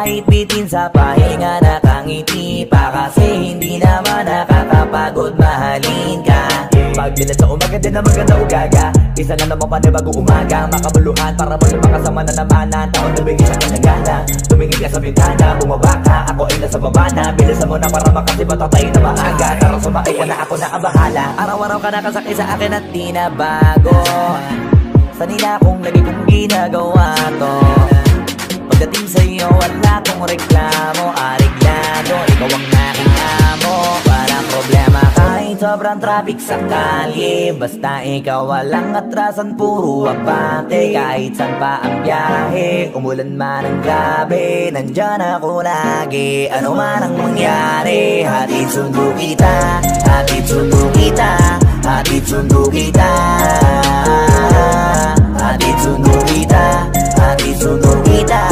kahit bitin sa pahinga nakangiti pa. Kasi hindi naman nakakapagod mahalin ka. Pagbilan sa umaga din na maganda ugaga, isa na naman panibagong umaga. Makabuluhan para mo makasama na naman ang taon na bigyan ka ng gana. Tumingin ka sa bintana, bumaba ka, ako ay nasa baba na. Bilisan mo na para makasipat tayo na maaga. Tara sumakay ka na, ako na ang bahala. Araw-araw ka nakasakay sa akin at di na bago. Sanila kong lagi kong ginagawa to. Pagdating sa'yo wala kong reklamo, ariglado, ikaw ang nakikamo. Walang problema kahit sobrang traffic sa kalye. Basta ikaw walang atrasan, puro abante. Kahit saan pa ang biyahe, umulan man ang grabe, nandyan ako lagi. Ano man ang mangyari, hatid sundo kita, hatid sundo kita, hatid sundo kita, hatid sundo kita, hatid sundo kita.